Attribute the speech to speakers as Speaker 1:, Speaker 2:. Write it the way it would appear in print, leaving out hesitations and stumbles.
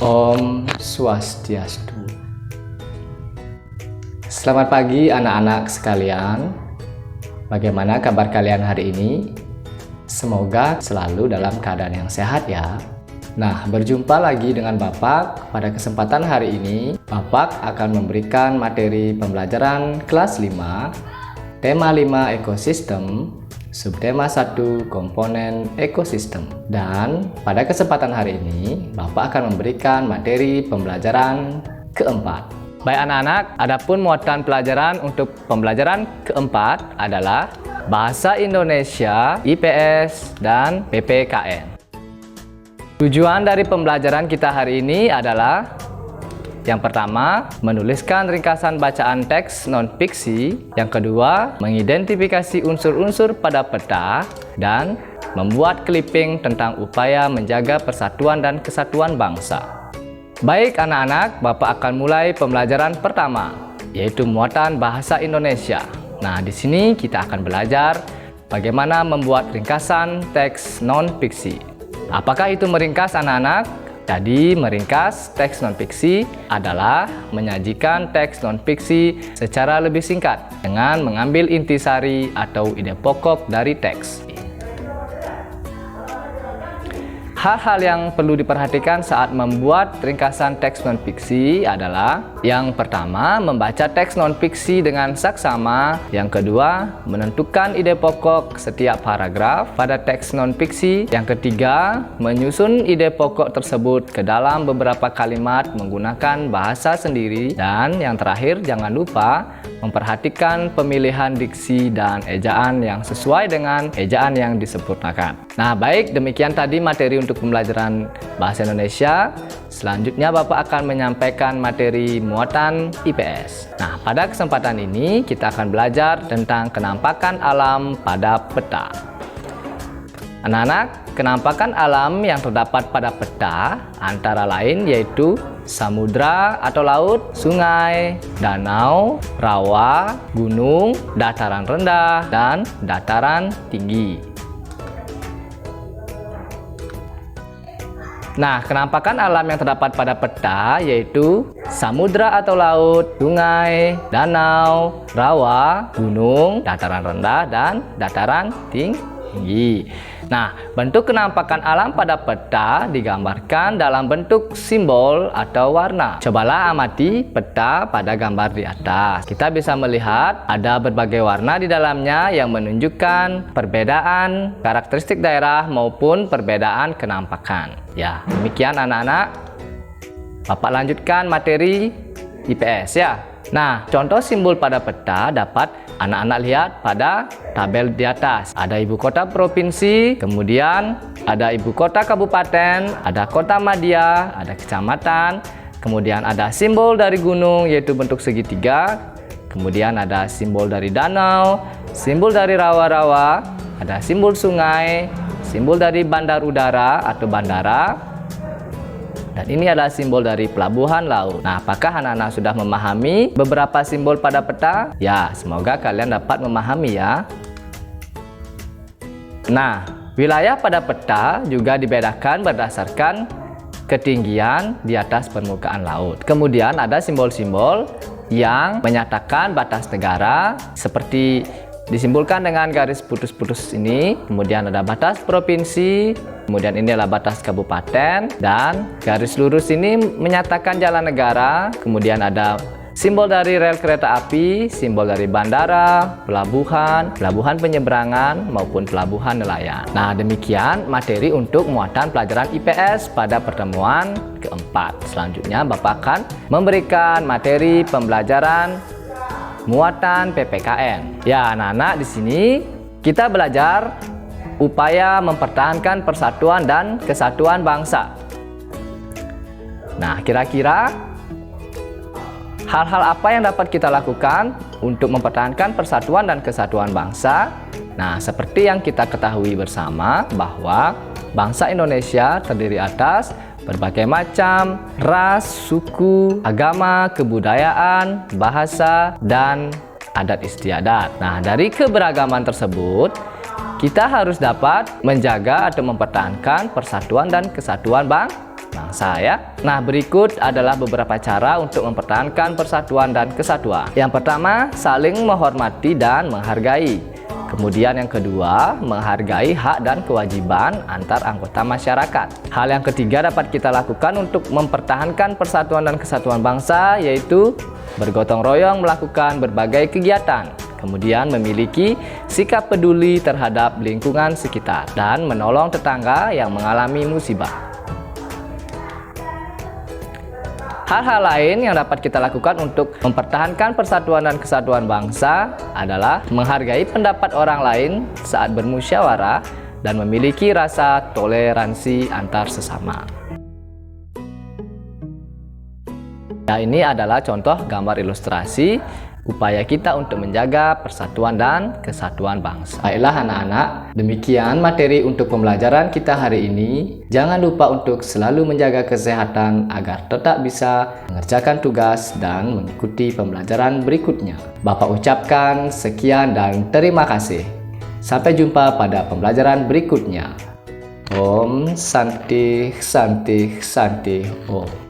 Speaker 1: Om Swastiastu. Selamat pagi anak-anak sekalian. Bagaimana kabar kalian hari ini? Semoga selalu dalam keadaan yang sehat ya. Nah, berjumpa lagi dengan Bapak. Pada kesempatan hari ini, Bapak akan memberikan materi pembelajaran kelas 5, tema 5 ekosistem, subtema 1 komponen ekosistem. Dan pada kesempatan hari ini, Bapak akan memberikan materi pembelajaran keempat. Baik anak-anak, adapun muatan pelajaran untuk pembelajaran keempat adalah Bahasa Indonesia, IPS, dan PPKN. Tujuan dari pembelajaran kita hari ini adalah yang pertama, menuliskan ringkasan bacaan teks non-fiksi. Yang kedua, mengidentifikasi unsur-unsur pada peta dan membuat clipping tentang upaya menjaga persatuan dan kesatuan bangsa. Baik anak-anak, Bapak akan mulai pembelajaran pertama, yaitu muatan bahasa Indonesia. Nah, di sini kita akan belajar bagaimana membuat ringkasan teks non-fiksi. Apakah itu meringkas anak-anak? Jadi, meringkas teks non-fiksi adalah menyajikan teks non-fiksi secara lebih singkat dengan mengambil intisari atau ide pokok dari teks. Hal-hal yang perlu diperhatikan saat membuat ringkasan teks non-fiksi adalah yang pertama, membaca teks non-fiksi dengan saksama. Yang kedua, menentukan ide pokok setiap paragraf pada teks non-fiksi. Yang ketiga, menyusun ide pokok tersebut ke dalam beberapa kalimat menggunakan bahasa sendiri. Dan yang terakhir, jangan lupa memperhatikan pemilihan diksi dan ejaan yang sesuai dengan ejaan yang disempurnakan. Nah, baik, demikian tadi materi untuk pembelajaran bahasa Indonesia. Selanjutnya Bapak akan menyampaikan materi muatan IPS. Nah, pada kesempatan ini kita akan belajar tentang kenampakan alam pada peta. Anak-anak, kenampakan alam yang terdapat pada peta antara lain yaitu samudra atau laut, sungai, danau, rawa, gunung, dataran rendah, dan dataran tinggi. Nah, kenampakan alam yang terdapat pada peta yaitu samudra atau laut, sungai, danau, rawa, gunung, dataran rendah, dan dataran tinggi. Nah, bentuk kenampakan alam pada peta digambarkan dalam bentuk simbol atau warna. Cobalah amati peta pada gambar di atas. Kita bisa melihat ada berbagai warna di dalamnya yang menunjukkan perbedaan karakteristik daerah maupun perbedaan kenampakan. Ya, demikian anak-anak. Bapak lanjutkan materi IPS ya. Nah, contoh simbol pada peta dapat anak-anak lihat pada tabel di atas. Ada ibu kota provinsi, kemudian ada ibu kota kabupaten, ada kota madya, ada kecamatan, kemudian ada simbol dari gunung yaitu bentuk segitiga, kemudian ada simbol dari danau, simbol dari rawa-rawa, ada simbol sungai, simbol dari bandar udara atau bandara, dan ini adalah simbol dari pelabuhan laut. Nah, apakah anak-anak sudah memahami beberapa simbol pada peta? Ya, semoga kalian dapat memahami ya. Nah, wilayah pada peta juga dibedakan berdasarkan ketinggian di atas permukaan laut. Kemudian ada simbol-simbol yang menyatakan batas negara seperti disimbolkan dengan garis putus-putus ini. Kemudian ada batas provinsi, kemudian ini adalah batas kabupaten, dan garis lurus ini menyatakan jalan negara. Kemudian ada simbol dari rel kereta api, simbol dari bandara, pelabuhan, pelabuhan penyeberangan, maupun pelabuhan nelayan. Nah, demikian materi untuk muatan pelajaran IPS pada pertemuan keempat. Selanjutnya Bapak akan memberikan materi pembelajaran muatan PPKN. Ya, anak-anak, di sini kita belajar upaya mempertahankan persatuan dan kesatuan bangsa. Nah, kira-kira hal-hal apa yang dapat kita lakukan untuk mempertahankan persatuan dan kesatuan bangsa? Nah, seperti yang kita ketahui bersama bahwa bangsa Indonesia terdiri atas berbagai macam ras, suku, agama, kebudayaan, bahasa, dan adat istiadat. Nah, dari keberagaman tersebut, kita harus dapat menjaga atau mempertahankan persatuan dan kesatuan bangsa ya. Nah, berikut adalah beberapa cara untuk mempertahankan persatuan dan kesatuan. Yang pertama, saling menghormati dan menghargai. Kemudian yang kedua, menghargai hak dan kewajiban antar anggota masyarakat. Hal yang ketiga dapat kita lakukan untuk mempertahankan persatuan dan kesatuan bangsa, yaitu bergotong royong melakukan berbagai kegiatan. Kemudian memiliki sikap peduli terhadap lingkungan sekitar dan menolong tetangga yang mengalami musibah. Hal-hal lain yang dapat kita lakukan untuk mempertahankan persatuan dan kesatuan bangsa adalah menghargai pendapat orang lain saat bermusyawarah dan memiliki rasa toleransi antar sesama. Ya, ini adalah contoh gambar ilustrasi upaya kita untuk menjaga persatuan dan kesatuan bangsa. Baiklah anak-anak, demikian materi untuk pembelajaran kita hari ini. Jangan lupa untuk selalu menjaga kesehatan agar tetap bisa mengerjakan tugas dan mengikuti pembelajaran berikutnya. Bapak ucapkan sekian dan terima kasih. Sampai jumpa pada pembelajaran berikutnya. Om Santi Santi Santi Om.